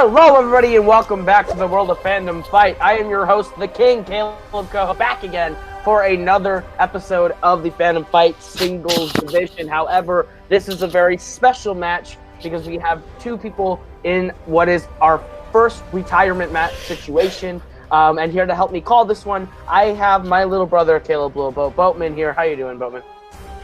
Hello, everybody, and welcome back to the World of Fandom Fight. I am your host, the King, Kaleb Koho, back again for another episode of the Fandom Fight Singles Division. However, this is a very special match because we have two people in what is our first retirement match situation. And here to help me call this one, I have my little brother, Kaleb Boatman here. How you doing, Boatman?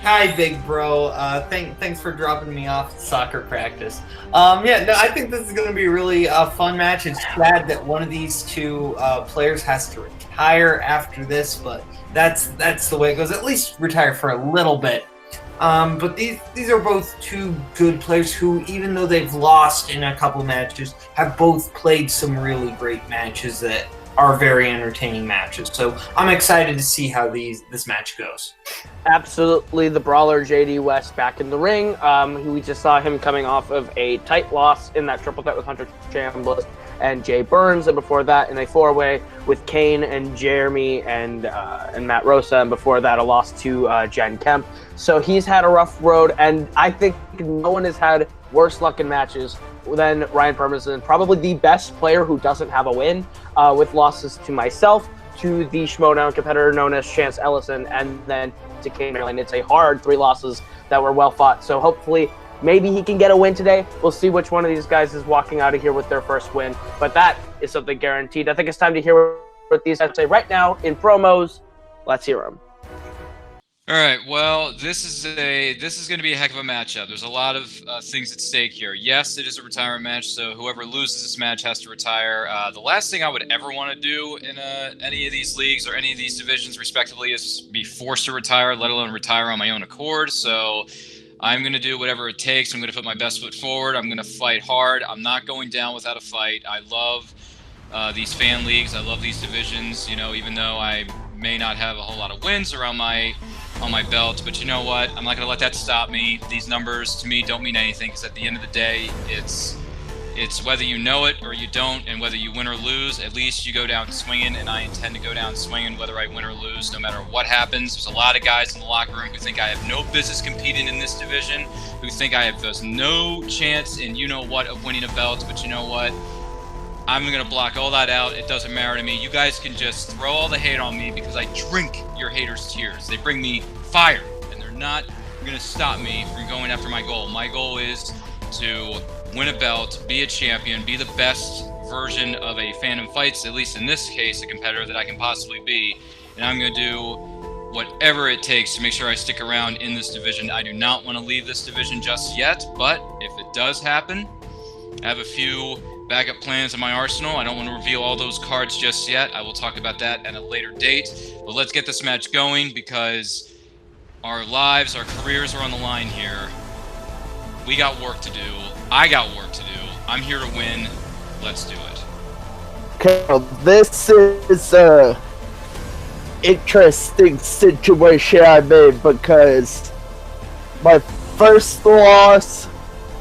Hi, big bro. Thanks for dropping me off soccer practice. I think this is going to be really a fun match. It's sad that one of these two players has to retire after this, but that's the way it goes. At least retire for a little bit. But these are both two good players who, even though they've lost in a couple matches, have both played some really great matches that are very entertaining matches. So I'm excited to see how this match goes. Absolutely, the brawler JD West back in the ring. We just saw him coming off of a tight loss in that triple threat with Hunter Chambliss and Jay Burns, and before that in a four-way with Cain and Jeremy and Matt Rosa, and before that a loss to Jen Kemp. So he's had a rough road, and I think no one has had worse luck in matches than Ryan Permison, probably the best player who doesn't have a win, with losses to myself, to the Schmodown competitor known as Chance Ellison, and then to Cain McMillan. It's a hard 3 losses that were well fought. So hopefully, maybe he can get a win today. We'll see which one of these guys is walking out of here with their first win. But that is something guaranteed. I think it's time to hear what these guys say right now in promos. Let's hear them. All right, well, this is going to be a heck of a matchup. There's a lot of things at stake here. Yes, it is a retirement match, so whoever loses this match has to retire. The last thing I would ever want to do in any of these leagues or any of these divisions, respectively, is be forced to retire, let alone retire on my own accord. So I'm going to do whatever it takes. I'm going to put my best foot forward. I'm going to fight hard. I'm not going down without a fight. I love these fan leagues. I love these divisions, even though I may not have a whole lot of wins around on my belt, but you know what? I'm not going to let that stop me. These numbers to me don't mean anything, because at the end of the day, it's whether you know it or you don't, and whether you win or lose, at least you go down swinging, and I intend to go down swinging whether I win or lose, no matter what happens. There's a lot of guys in the locker room who think I have no business competing in this division, who think I have no chance in you-know-what of winning a belt, but you know what? I'm going to block all that out. It doesn't matter to me. You guys can just throw all the hate on me because I drink your haters' tears. They bring me fire, and they're not going to stop me from going after my goal. My goal is to win a belt, be a champion, be the best version of a Fandom Fights, at least in this case, a competitor that I can possibly be. And I'm going to do whatever it takes to make sure I stick around in this division. I do not want to leave this division just yet, but if it does happen, I have a few backup plans in my arsenal. I don't want to reveal all those cards just yet. I will talk about that at a later date. But let's get this match going, because our lives, our careers are on the line here. We got work to do. I got work to do. I'm here to win. Let's do it. Okay, this is a interesting situation I'm in, because my first loss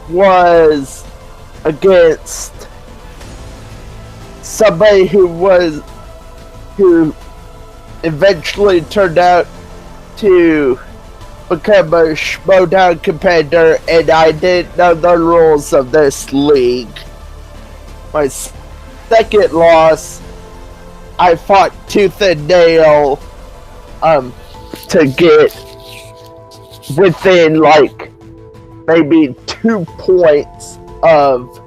was against somebody who eventually turned out to become a Schmodown competitor, and I didn't know the rules of this league. My second loss, I fought tooth and nail to get within maybe 2 points of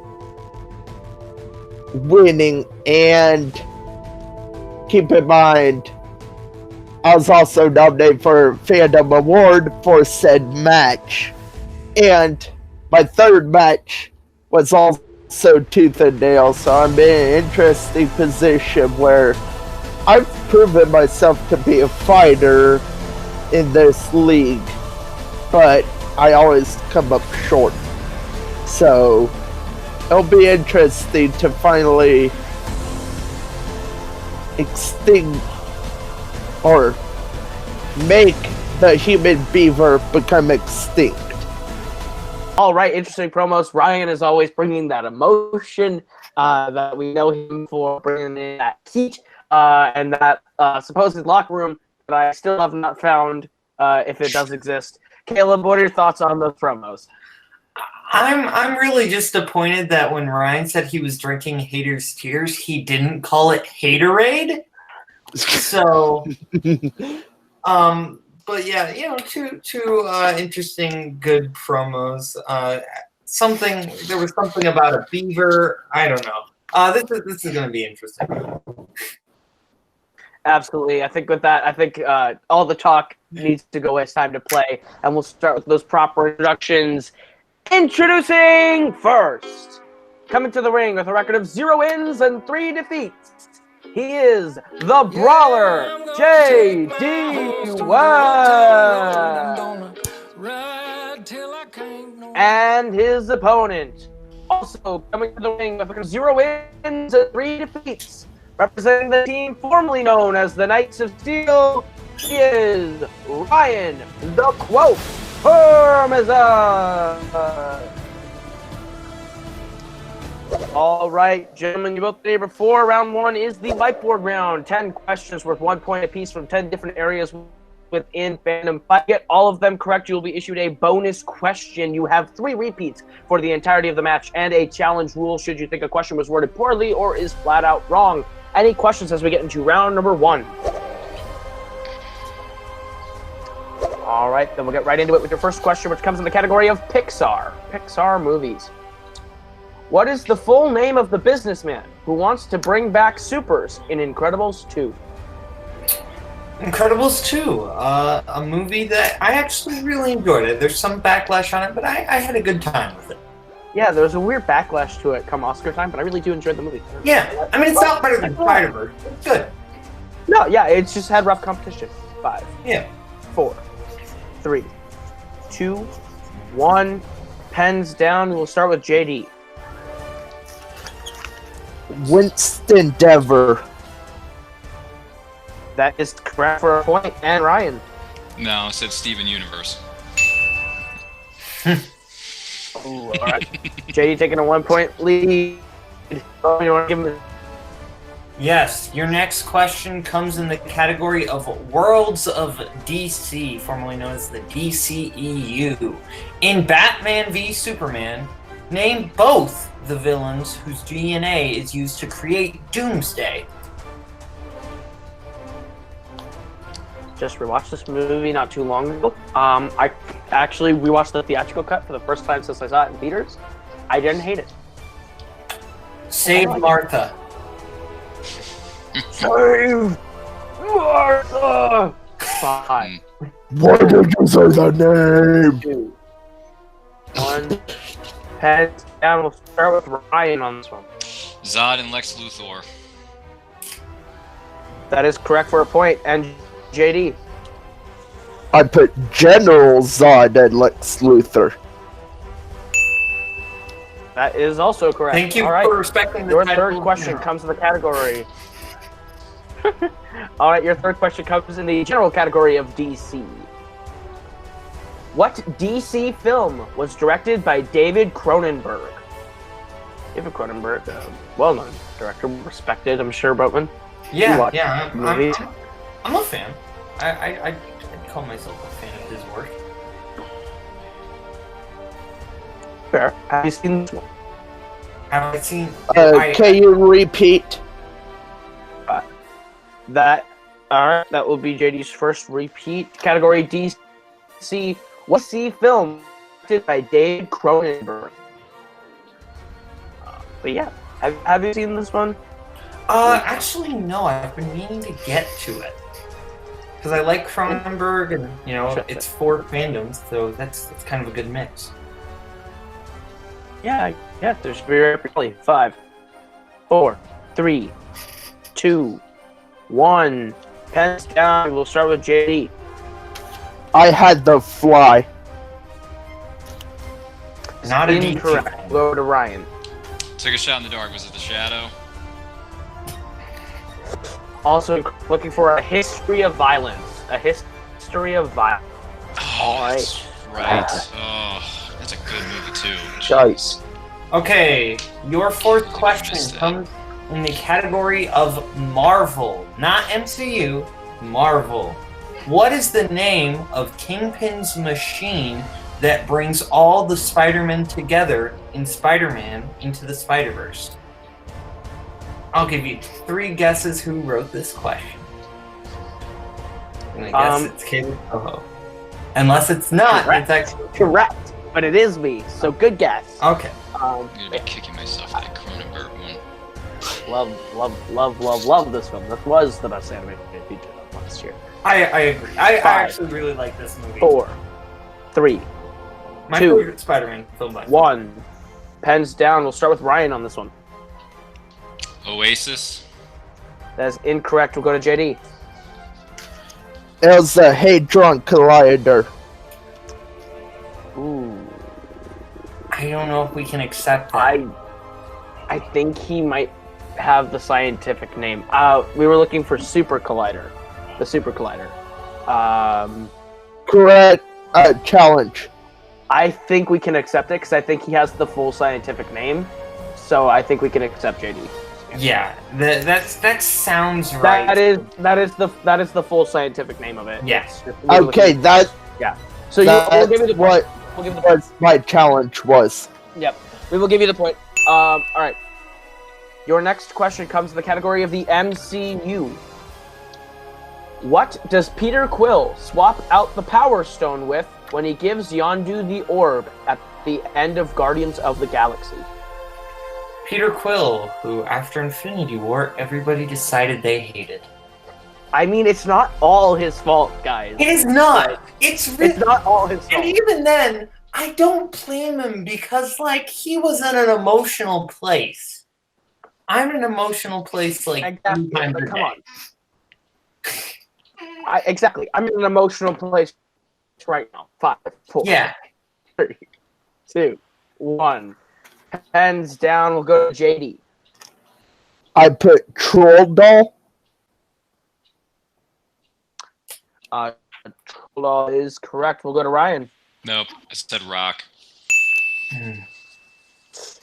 winning. And keep in mind, I was also nominated for Fandom Award for said match, and my third match was also tooth and nail, so I'm in an interesting position where I've proven myself to be a fighter in this league, but I always come up short. So it'll be interesting to finally extinct or make the human beaver become extinct. All right, interesting promos. Ryan is always bringing that emotion that we know him for, bringing in that heat and that supposed locker room that I still have not found if it does exist. Kaleb, what are your thoughts on those promos? I'm really disappointed that when Ryan said he was drinking Haters Tears, he didn't call it Haterade. So, but yeah, two interesting, good promos. There was something about a beaver. I don't know. This is going to be interesting. Absolutely. I think with that, all the talk needs to go. It's time to play, and we'll start with those proper introductions. Introducing first, coming to the ring with a record of 0 wins and 3 defeats, he is the Brawler, J.D. West. And his opponent, also coming to the ring with a record of 0 wins and 3 defeats, representing the team formerly known as the Knights of Steel, he is Ryan the Quote Permison. All right, gentlemen, you both did before. Round 1 is the whiteboard round. 10 questions worth 1 point apiece from 10 different areas within fandom. If I get all of them correct, you will be issued a bonus question. You have 3 repeats for the entirety of the match and a challenge rule should you think a question was worded poorly or is flat out wrong. Any questions as we get into round number 1? All right, then we'll get right into it with your first question, which comes in the category of Pixar movies. What is the full name of the businessman who wants to bring back supers in Incredibles 2? Incredibles 2, a movie that I actually really enjoyed it. There's some backlash on it, but I had a good time with it. Yeah, there was a weird backlash to it come Oscar time, but I really do enjoy the movie. Yeah, I mean, it's not better than Spider-Verse. It's good. No, yeah, it's just had rough competition. 5, Yeah. 4, 3, 2, 1. Pens down. We'll start with JD. Winston Dever. That is correct for a point. And Ryan. No, I said Steven Universe. Ooh, all right. JD taking a 1 point lead. Oh, you want to give him Yes, your next question comes in the category of Worlds of DC, formerly known as the DCEU. In Batman v Superman, name both the villains whose DNA is used to create Doomsday. just rewatched this movie not too long ago. I actually rewatched the theatrical cut for the first time since I saw it in theaters. I didn't hate it. Save Martha. Save Martha! 5. Why did you say that name? 2, 1. Heads down. We'll start with Ryan on this one. Zod and Lex Luthor. That is correct for a point. And JD. I put General Zod and Lex Luthor. That is also correct. Thank you All right. for respecting the Your title. third question comes in the category. All right, your third question comes in the general category of DC. What DC film was directed by David Cronenberg? David Cronenberg, well-known director, respected, I'm sure, Boatman. Yeah, movies? I'm a fan. I'd call myself a fan of his work. Fair. Have you seen this one? Have I seen? Can you repeat? Alright, that will be JD's first repeat. Category DC. What DC film directed by David Cronenberg? But yeah, have you seen this one? Actually, no. I've been meaning to get to it because I like Cronenberg, and you know, it's for fandoms, so that's kind of a good mix. Yeah, there's very 5, 4, 3, 2, 1. Pens down. We'll start with JD. I had The Fly. Not an incorrect. Go to Ryan. Took a shot in the dark. Was it The Shadow? Also looking for a history of violence. A history of violence. Oh, that's right. Oh, that's a good movie too. Choice. Okay, your fourth question comes in the category of Marvel, not MCU, Marvel. What is the name of Kingpin's machine that brings all the Spider-Men together in Spider-Man Into the Spider-Verse? I'll give you 3 guesses who wrote this question. And I guess it's Kaleb Koho. Unless it's not, Correct. it's actually Correct, but it is me, so good guess. Okay. I'm gonna be kicking myself that Cronenberg one. Love this film. This was the best animated feature of last year. I agree. I actually really like this movie. 4, 3, My 2, favorite Spider-Man film by far. 1. Pens down. We'll start with Ryan on this one. Oasis. That is incorrect. We'll go to JD. It was a Hadron Collider. Ooh. I don't know if we can accept that. I think he might have the scientific name. We were looking for Super Collider. The Super Collider. Correct. Challenge. I think we can accept it because I think he has the full scientific name. So I think we can accept JD. Yeah, that sounds right. That is the full scientific name of it. Yes. Okay, that. So we'll give you the point. What We'll give you the point. my challenge was. Yep. We will give you the point. All right. Your next question comes in the category of the MCU. What does Peter Quill swap out the Power Stone with when he gives Yondu the orb at the end of Guardians of the Galaxy? Peter Quill, who after Infinity War, everybody decided they hated. I mean, it's not all his fault, guys. It is not. It's not all his fault. And even then, I don't blame him because, like, he was in an emotional place. I'm in an emotional place, like, Exactly. 3 times a Come day. on. Exactly. I'm in an emotional place right now. 5, 4, Yeah. 3, 2, 1. Hands down. We'll go to JD. I put Troll Doll. Troll is correct. We'll go to Ryan. Nope, I said rock.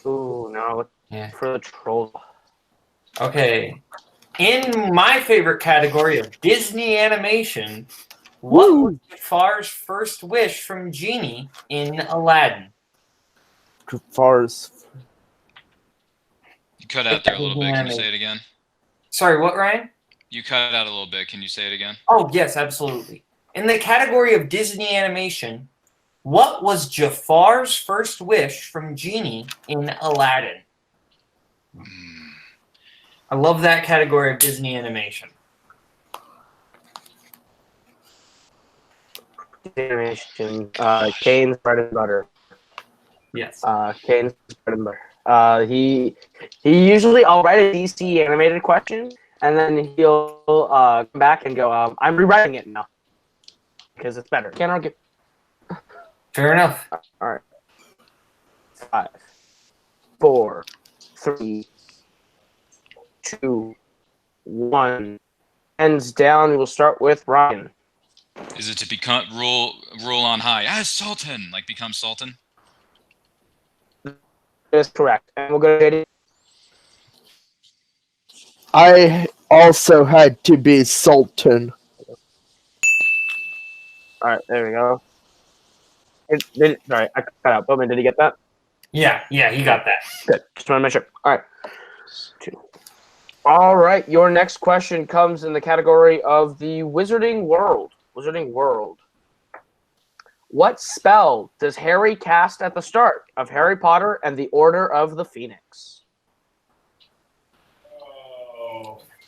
Ooh, no. Yeah. For the troll. Okay. In my favorite category of Disney animation, what was Jafar's first wish from Genie in Aladdin? Jafar's. You cut out there a little bit. Can you say it again? Sorry, what, Ryan? You cut out a little bit. Can you say it again? Oh, yes, absolutely. In the category of Disney animation, what was Jafar's first wish from Genie in Aladdin? I love that category of Disney animation. Animation. Cain's bread and butter. Yes. Cain's bread and butter. He usually, I'll write a DC animated question, and then he'll come back and go, I'm rewriting it now. Because it's better. Can't argue. Fair enough. All right. 5, 4, 3, 2, 1. Hands down. We'll start with Ryan. Is it to become rule on high? As Sultan, like become Sultan? That is correct. And we'll go to JD. I also had to be Sultan. All right, there we go. Sorry, I cut out. Boatman, did he get that? Yeah, he got that. Good. Just want to make sure. All right. 2. All right, your next question comes in the category of the Wizarding World. Wizarding World. What spell does Harry cast at the start of Harry Potter and the Order of the Phoenix?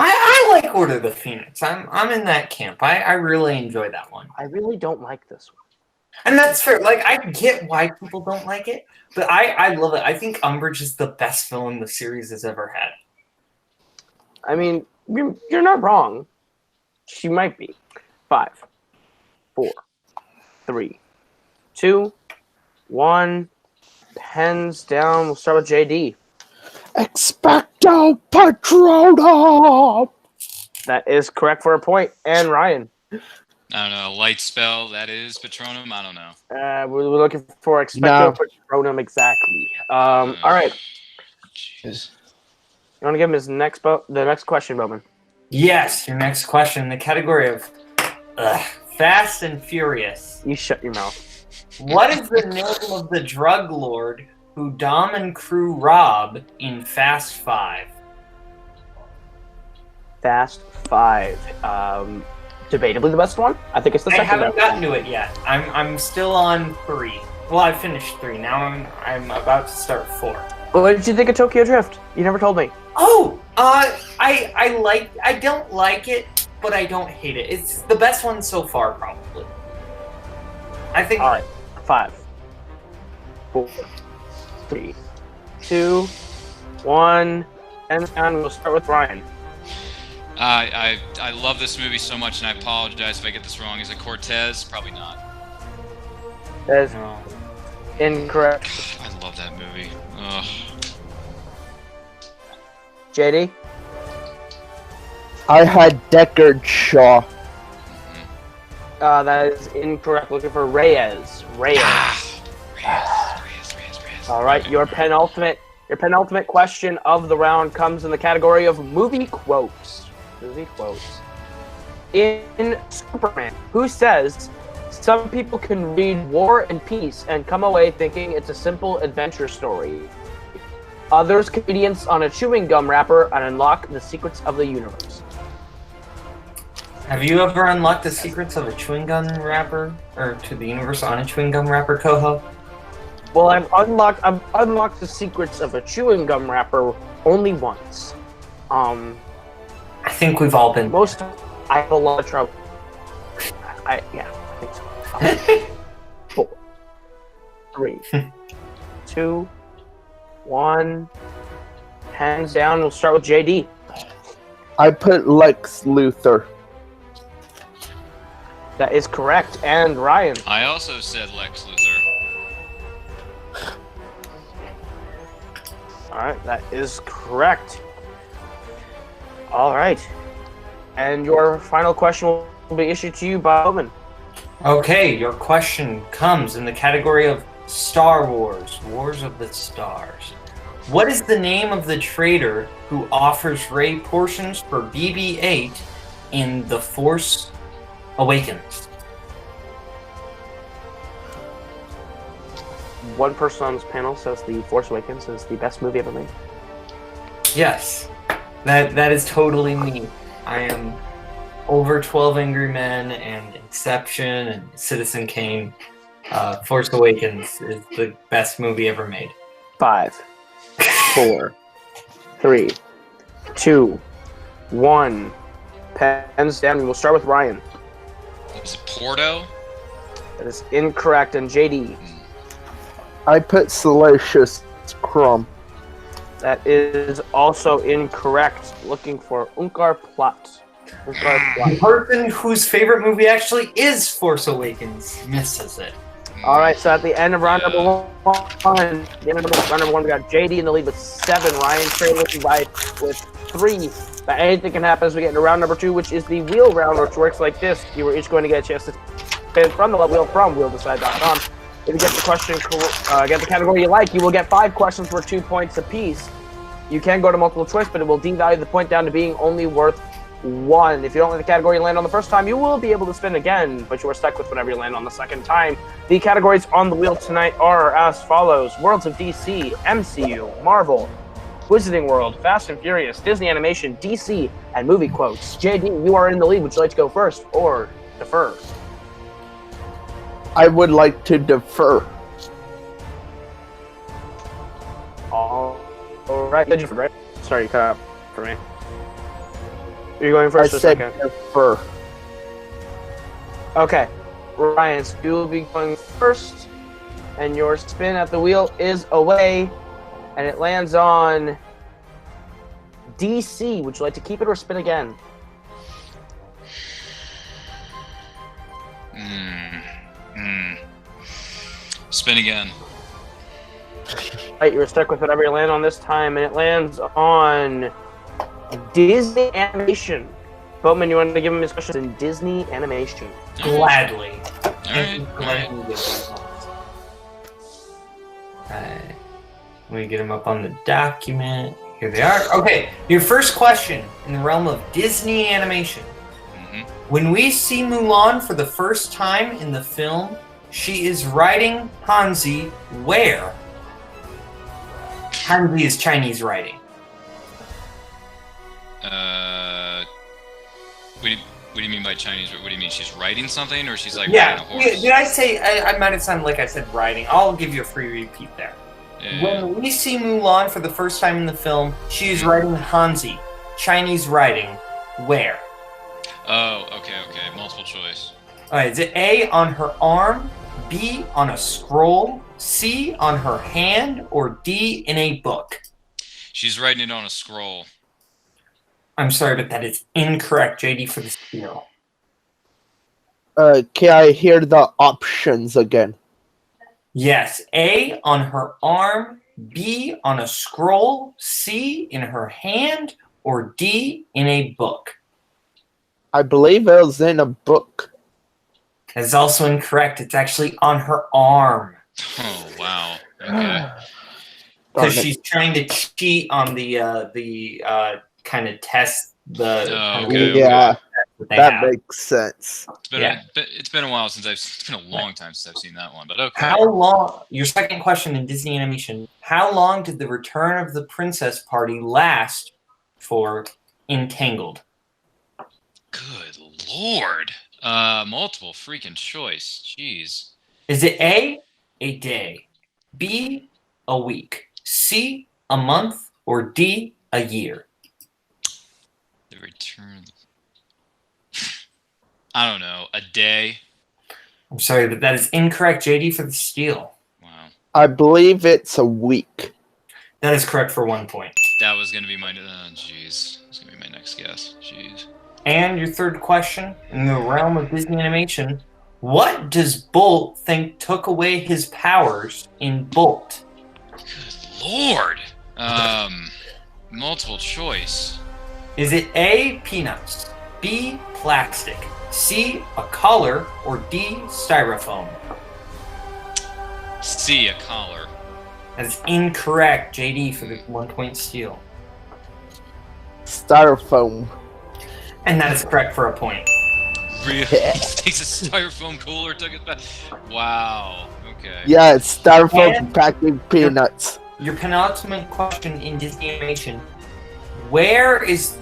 I like Order of the Phoenix. I'm in that camp. I really enjoy that one. I really don't like this one. And that's fair. Like, I get why people don't like it, but I love it. I think Umbridge is the best villain the series has ever had. I mean, you're not wrong. She might be. 5, 4, 3, 2, 1. Pens down. We'll start with JD. Expecto Patronum! That is correct for a point. And Ryan. I don't know. Light spell, that is Patronum? I don't know. We're looking for Expecto Patronum exactly. All right. Jeez. You want to give him the next question, Boatman? Yes, your next question in the category of Fast and Furious. You shut your mouth. What is the name of the drug lord who Dom and crew rob in Fast 5? Fast 5. Debatably the best one. I think it's the I second haven't best. gotten to it yet. I'm still on 3. Well, I finished 3. Now I'm about to start 4. What did you think of Tokyo Drift? You never told me. Oh, I don't like it, but I don't hate it. It's the best one so far, probably. I think. All right, 5, 4, 3, 2, 1, and we'll start with Ryan. I love this movie so much, and I apologize if I get this wrong. Is it Cortez? Probably not. That is incorrect. I love that movie. Ugh. JD? I had Deckard Shaw. That is incorrect. Looking for Reyes. Reyes. Reyes. All right, your penultimate question of the round comes in the category of movie quotes. Movie quotes. In Superman, who says, "Some people can read War and Peace and come away thinking it's a simple adventure story. Others can ingredients on a chewing gum wrapper and unlock the secrets of the universe." Have you ever unlocked the secrets of a chewing gum wrapper, or to the universe on a chewing gum wrapper, Koho? Well, I've unlocked the secrets of a chewing gum wrapper only once. I think we've all been. I have a lot of trouble. I think so. 4, 3, 2, 1. Hands down. We'll start with JD. I put Lex Luthor. That is correct. And Ryan. I also said Lex Luthor. Alright, that is correct. Alright. And your final question will be issued to you by Boatman. Okay, your question comes in the category of Star Wars, Wars of the Stars. What is the name of the traitor who offers Rey portions for BB-8 in The Force Awakens? One person on this panel says The Force Awakens is the best movie ever made. Yes, that is totally me. I am over 12 Angry Men and Inception and Citizen Kane. Force Awakens is the best movie ever made. 5, 4, 3, 2, 1. Pens down. We'll start with Ryan. Is it Porto? That is incorrect. And JD. I put Salacious Crumb. That is also incorrect. Looking for Unkar Plot. The person whose favorite movie actually is Force Awakens misses it. All right, so at the end of round number 1, we got JD in the lead with 7. Ryan trailing with 3. But anything can happen as we get into round number 2, which is the wheel round, which works like this. You were each going to get a chance to spin from the wheel from wheeldecide.com. If you get the question, get the category you like, you will get 5 questions worth 2 points apiece. You can go to multiple choice, but it will devalue the point down to being only worth 1. If you don't like the category you land on the first time, you will be able to spin again, but you are stuck with whatever you land on the second time. The categories on the wheel tonight are as follows: Worlds of DC, MCU, Marvel, Wizarding World, Fast and Furious, Disney Animation, DC, and movie quotes. JD, you are in the lead. Would you like to go first or defer? I would like to defer. All right. Right? Sorry, you cut out for me. Are you going first or second? Defer. Okay. Ryan, so you will be going first, and your spin at the wheel is away, and it lands on DC. Would you like to keep it or spin again? Spin again. Right, you're stuck with whatever you land on this time, and it lands on Disney Animation. Boatman, you wanted to give him his questions in Disney Animation. Gladly. Alright. Let me get them up on the document. Here they are. Okay, your first question in the realm of Disney Animation. When we see Mulan for the first time in the film She is writing Hanzi where? Hanzi is Chinese writing. What do you mean by Chinese? What do you mean? She's writing something, or she's like Yeah. riding a horse? Did I say? I might have sounded like I said writing. I'll give you a free repeat there. Yeah. When we see Mulan for the first time in the film, she is writing Hanzi, Chinese writing. Where? Oh, okay. Multiple choice. All right. Is it A, on her arm, B, on a scroll, C, on her hand, or D, in a book? She's writing it on a scroll. I'm sorry, but that is incorrect. JD for the steal. Can I hear the options again? Yes. A, on her arm, B, on a scroll, C, in her hand, or D, in a book? I believe it was in a book. That is also incorrect. It's actually on her arm. Oh wow. Okay. Because she's trying to cheat on the kind of test the. Oh, kind of Yeah, that they that have. makes sense. It's been a while since it's been a long time since I've seen that one, but okay. How long? Your second question in Disney animation. How long did the Return of the Princess party last for Entangled? Good lord. Multiple freaking choice. Jeez. Is it A, a day, B, a week, C, a month, or D, a year? The return. I don't know. A day. I'm sorry, but that is incorrect. JD for the steal. Wow. I believe it's a week. That is correct for 1 point. That was gonna be my. Jeez. That's gonna be my next guess. Jeez. And your third question, in the realm of Disney animation, what does Bolt think took away his powers in Bolt? Good lord. Multiple choice. Is it A, peanuts, B, plastic, C, a collar, or D, styrofoam? C, a collar. That is incorrect. JD for the 1 point steal. Styrofoam. And that is correct for a point. Really? Takes a styrofoam cooler, took it back. Wow. Okay. Yeah, it's styrofoam And- packing peanuts. Your penultimate question in Disney animation, what is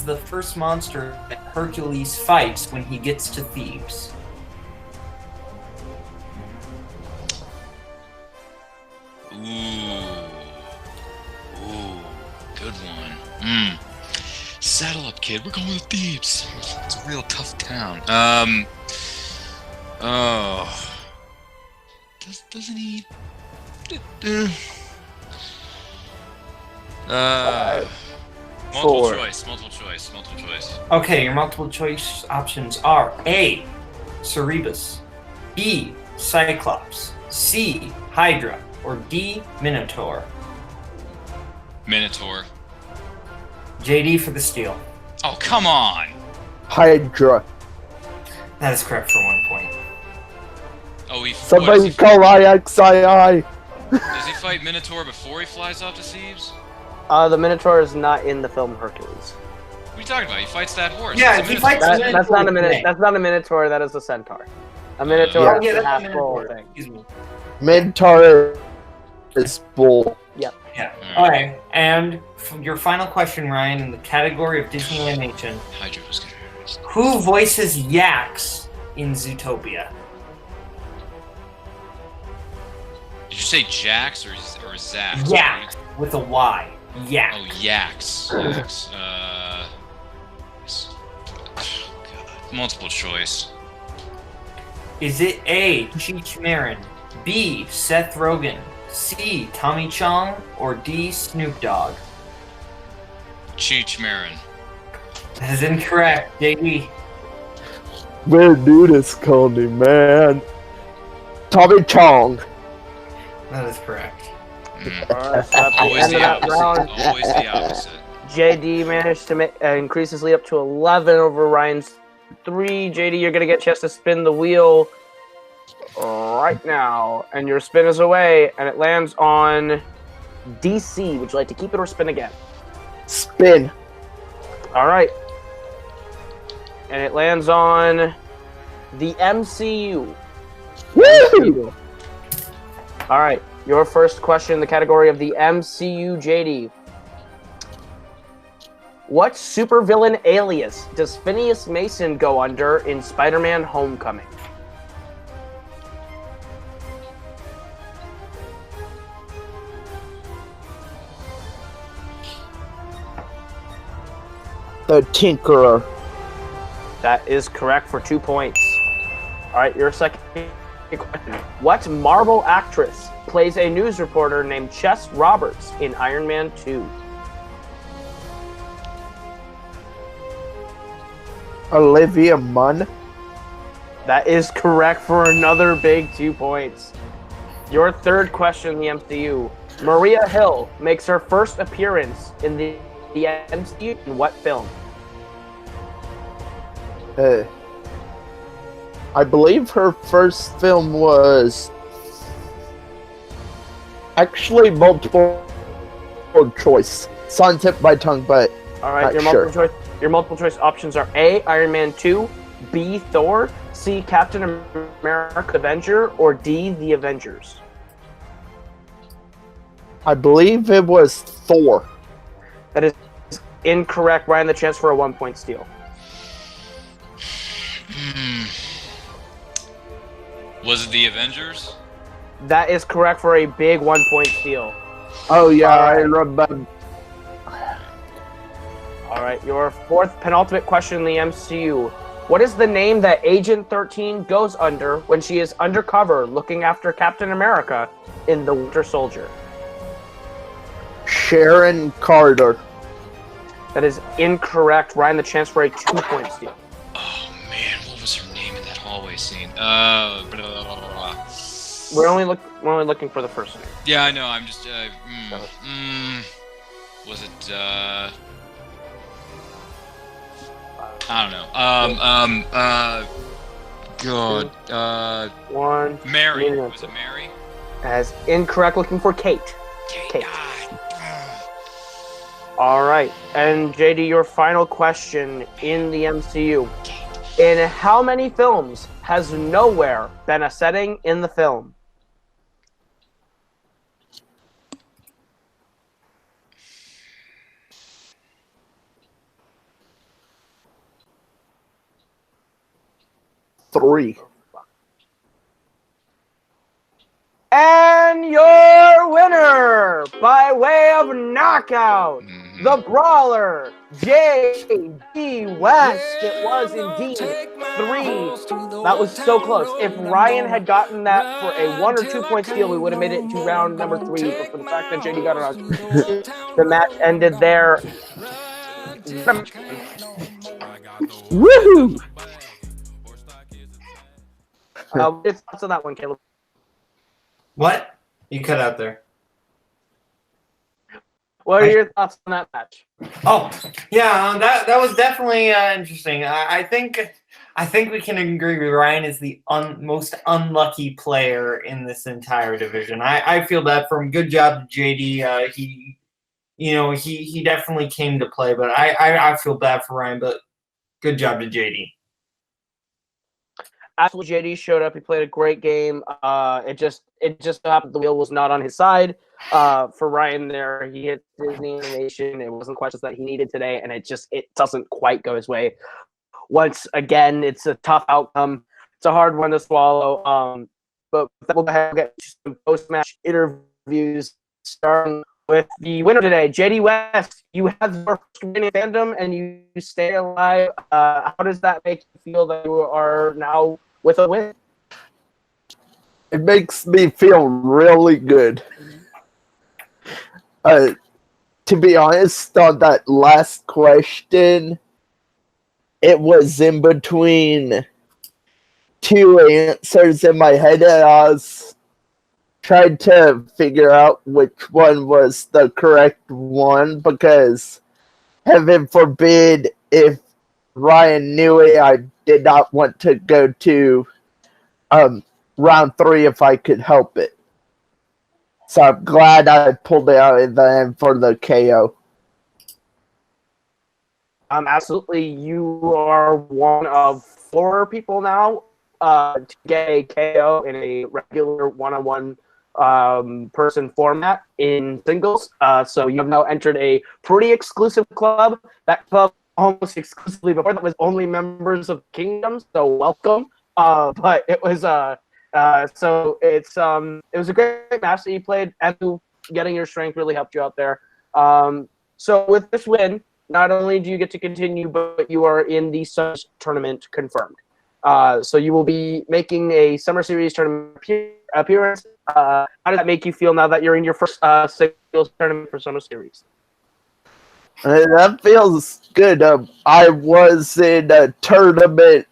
the first monster that Hercules fights when he gets to Thebes? Ooh. Good one. Saddle up, kid. We're going to Thebes. It's a real tough town. Doesn't he? Multiple choice. Okay, your multiple choice options are A, Cerebus, B, Cyclops, C, Hydra, or D, Minotaur. Minotaur. JD for the steal. Oh, come on. Hydra. That is correct for 1 point. Oh, Somebody call IXII. Does he fight Minotaur before he flies off to Thebes? The Minotaur is not in the film Hercules. What are you talking about? He fights that horse. Yeah, It's a he Minotaur. fights- That's not a Minotaur. That's not a Minotaur. That is a centaur. A Minotaur Yeah, is the that's half a bull Minotaur. thing. Excuse me. Minotaur is bull. Yeah. Alright. All right, and your final question, Ryan, in the category of Disney animation, Hydra was good. who voices Yax in Zootopia? Did you say Jax or Zax? Yax with a Y. Yax. Oh, Yax. God. Multiple choice. Is it A, Cheech Marin, B, Seth Rogen, C, Tommy Chong, or D, Snoop Dogg? Cheech Marin. That is incorrect. JD. Weird dude is called him, man. Tommy Chong. That is correct. Alright, so at the Always end the of that opposite. round, Always the opposite. JD managed to increase his lead up to 11 over Ryan's 3. JD, you're gonna get a chance to spin the wheel right now, and your spin is away, and it lands on DC. Would you like to keep it or spin again? Spin. All right, and it lands on the MCU. Woo! All right, your first question in the category of the MCU, JD. What supervillain alias does Phineas Mason go under in Spider-Man: Homecoming? The Tinkerer. That is correct for 2 points. All right, your second question. What Marvel actress plays a news reporter named Chess Roberts in Iron Man 2? Olivia Munn. That is correct for another big 2 points. Your third question in the MCU. Maria Hill makes her first appearance in the MCU in what film? I believe her first film was actually multiple choice. It's on tip of my tongue, but all right, your multiple choice options are A, Iron Man 2, B, Thor, C, Captain America Avenger, or D, The Avengers. I believe it was Thor. That is incorrect. Ryan, the chance for a 1 point steal. Was it the Avengers? That is correct for a big 1 point steal. Oh yeah, I remember. All right, your fourth penultimate question in the MCU. What is the name that Agent 13 goes under when she is undercover looking after Captain America in The Winter Soldier? Sharon Carter. That is incorrect. Ryan, the chance for a 2 point steal. Oh man, what was her name in that hallway scene? Blah, blah, blah, blah. We're only looking for the first name. Yeah, I know. I'm just. Was it? I don't know. God. 1. Mary. Minute. Was it Mary? As incorrect. Looking for Kate. Kate. God. All right, and JD, your final question in the MCU. In how many films has Nowhere been a setting in the film? Three. And your winner, by way of knockout, the Brawler, J.D. West. It was indeed 3. That was so close. If Ryan had gotten that for a 1 or 2 point steal, we would have made it to round number 3. But for the fact that JD got it on 2, the match ended there. Woohoo! It's thoughts on that one, Caleb. What? You cut out there. What are your thoughts on that match? Oh, yeah, that was definitely interesting. I think we can agree with Ryan is the most unlucky player in this entire division. I feel bad for him. Good job to JD. He definitely came to play, but I feel bad for Ryan. But good job to JD. Absolutely, JD showed up. He played a great game. It just happened the wheel was not on his side. For Ryan there, he hit Disney animation. It wasn't questions that he needed today, and it doesn't quite go his way. Once again, it's a tough outcome. It's a hard one to swallow. But we'll go ahead and get some post-match interviews, starting with the winner today, JD West. You have your first win in Fandom, and you stay alive. How does that make you feel that you are now with a win? It makes me feel really good. To be honest, on that last question, it was in between 2 answers in my head, and I was trying to figure out which one was the correct one, because heaven forbid if Ryan knew it, I did not want to go to round 3 if I could help it. So I'm glad I pulled it out in the end for the KO. Absolutely. You are one of 4 people now to get a KO in a regular one-on-one person format in singles. So you have now entered a pretty exclusive club. That club almost exclusively before that was only members of Kingdoms. So welcome. But it was so it was a great match that you played, and getting your strength really helped you out there. So with this win, not only do you get to continue, but you are in the Summer Tournament confirmed. So you will be making a Summer Series tournament appearance. How does that make you feel now that you're in your first singles tournament for Summer Series? That feels good. I was in a tournament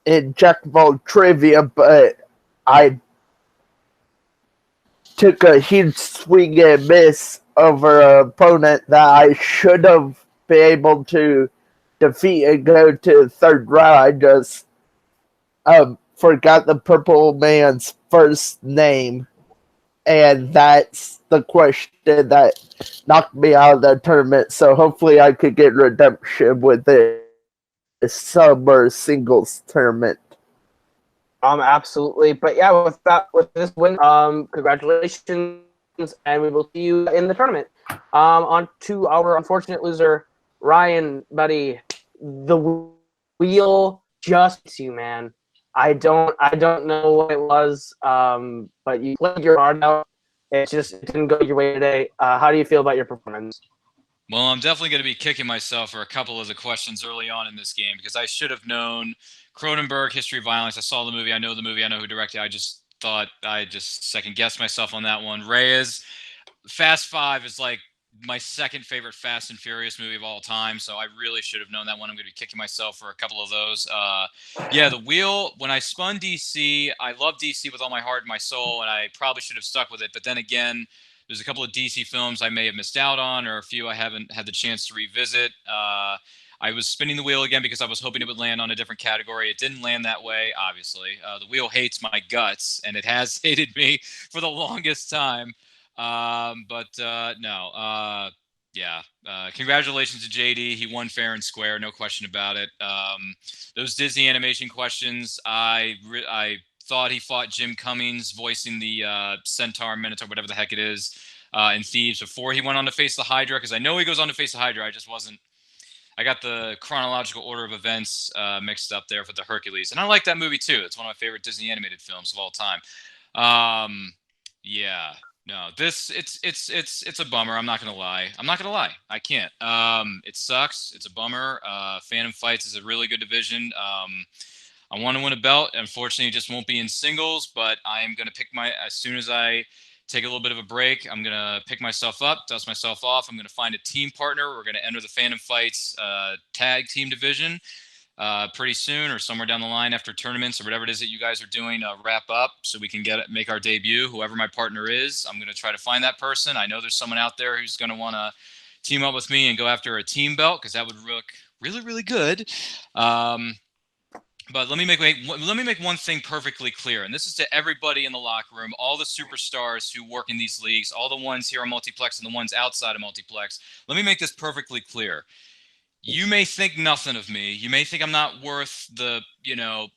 in Jackball Trivia, but I took a huge swing and miss over an opponent that I should have been able to defeat and go to the third round. I just forgot the purple man's first name, and that's the question that knocked me out of the tournament. So hopefully I could get redemption with the summer singles tournament. Absolutely. But yeah, with this win, congratulations, and we will see you in the tournament. On to our unfortunate loser, Ryan, buddy. The wheel just hits you, man. I don't know what it was, but you played your heart out. It didn't go your way today. How do you feel about your performance? Well, I'm definitely going to be kicking myself for a couple of the questions early on in this game because I should have known Cronenberg, History of Violence. I saw the movie. I know the movie. I know who directed it. I just thought I just second-guessed myself on that one. Reyes, Fast 5 is like my second favorite Fast and Furious movie of all time, so I really should have known that one. I'm going to be kicking myself for a couple of those. Yeah, the wheel, when I spun DC, I love DC with all my heart and my soul, and I probably should have stuck with it. But then again, there's a couple of DC films I may have missed out on, or a few I haven't had the chance to revisit. I was spinning the wheel again because I was hoping it would land on a different category. It didn't land that way, obviously. The wheel hates my guts, and it has hated me for the longest time. No. Yeah. Congratulations to JD. He won fair and square, no question about it. Those Disney animation questions, I thought he fought Jim Cummings voicing the Centaur, Minotaur, whatever the heck it is, in Thieves before he went on to face the Hydra, because I know he goes on to face the Hydra. I got the chronological order of events mixed up there for the Hercules, and I like that movie too. It's one of my favorite Disney animated films of all time. Yeah, no, it's a bummer. I'm not gonna lie. I can't. It sucks. It's a bummer. Fandom Fights is a really good division. I want to win a belt. Unfortunately, it just won't be in singles, but I am going to pick as soon as I take a little bit of a break, I'm going to pick myself up, dust myself off. I'm going to find a team partner. We're going to enter the Fandom Fights tag team division pretty soon, or somewhere down the line after tournaments or whatever it is that you guys are doing wrap up, so we can make our debut. Whoever my partner is, I'm going to try to find that person. I know there's someone out there who's going to want to team up with me and go after a team belt, because that would look really, really good. But let me make one thing perfectly clear, and this is to everybody in the locker room, all the superstars who work in these leagues, all the ones here on Multiplex and the ones outside of Multiplex. Let me make this perfectly clear. You may think nothing of me. You may think I'm not worth the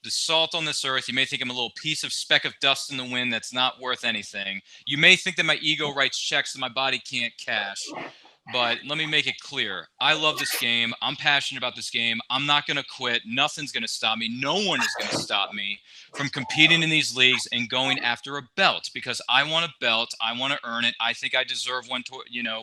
salt on this earth. You may think I'm a little piece of speck of dust in the wind that's not worth anything. You may think that my ego writes checks that my body can't cash. But let me make it clear. I love this game. I'm passionate about this game. I'm not going to quit. Nothing's going to stop me. No one is going to stop me from competing in these leagues and going after a belt, because I want a belt. I want to earn it. I think I deserve one,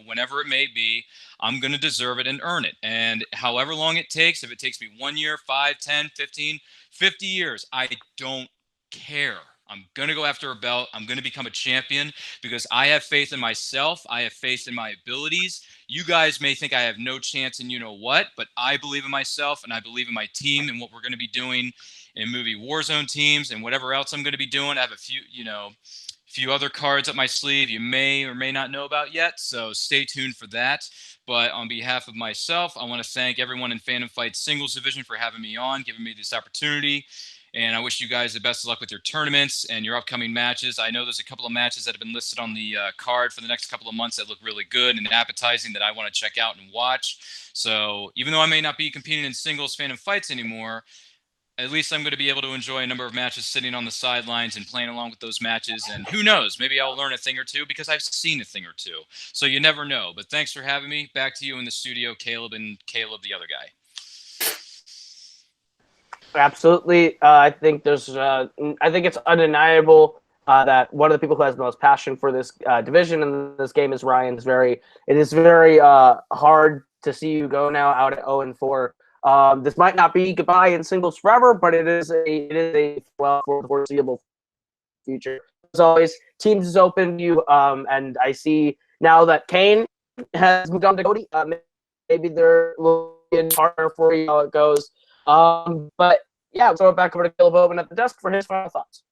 whenever it may be. I'm going to deserve it and earn it. And however long it takes, if it takes me 1 year, 5, 10, 15, 50 years, I don't care. I'm going to go after a belt. I'm going to become a champion because I have faith in myself. I have faith in my abilities. You guys may think I have no chance in what, but I believe in myself and I believe in my team and what we're going to be doing in movie Warzone teams and whatever else I'm going to be doing. I have a few other cards up my sleeve you may or may not know about yet, so stay tuned for that. But on behalf of myself, I want to thank everyone in Fandom Fight Singles Division for having me on, giving me this opportunity. And I wish you guys the best of luck with your tournaments and your upcoming matches. I know there's a couple of matches that have been listed on the card for the next couple of months that look really good and appetizing that I want to check out and watch. So even though I may not be competing in singles Fandom Fights anymore, at least I'm going to be able to enjoy a number of matches sitting on the sidelines and playing along with those matches. And who knows, maybe I'll learn a thing or two because I've seen a thing or two. So you never know. But thanks for having me. Back to you in the studio, Kaleb, and Kaleb, the other guy. Absolutely. I think it's undeniable that one of the people who has the most passion for this division in this game is Ryan. It is very hard to see you go now out at 0-4. This might not be goodbye in singles forever, but it is a well for the foreseeable future. As always, teams is open to you, and I see now that Cain has moved on to Cody. Maybe they're looking harder for you how it goes. But yeah, we'll throw it back over to Kaleb Boatman at the desk for his final thoughts.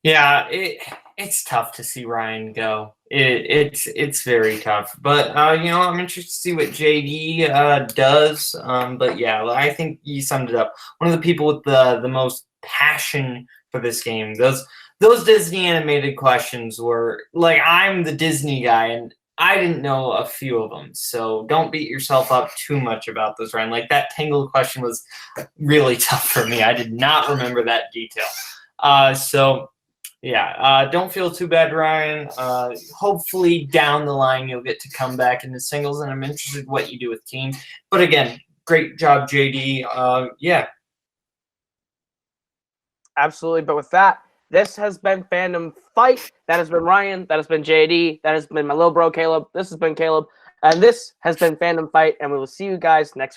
Yeah, it's tough to see Ryan go. It's very tough. But I'm interested to see what JD does. But yeah, I think you summed it up. One of the people with the most passion for this game. Those Disney animated questions were like, I'm the Disney guy, and I didn't know a few of them. So don't beat yourself up too much about those, Ryan. Like that Tangled question was really tough for me. I did not remember that detail. Yeah, don't feel too bad, Ryan. Hopefully down the line you'll get to come back into singles, and I'm interested in what you do with team. But again, great job, JD. Yeah. Absolutely. But with that, this has been Fandom Fight. That has been Ryan. That has been JD. That has been my little bro, Kaleb. This has been Kaleb. And this has been Fandom Fight, and we will see you guys next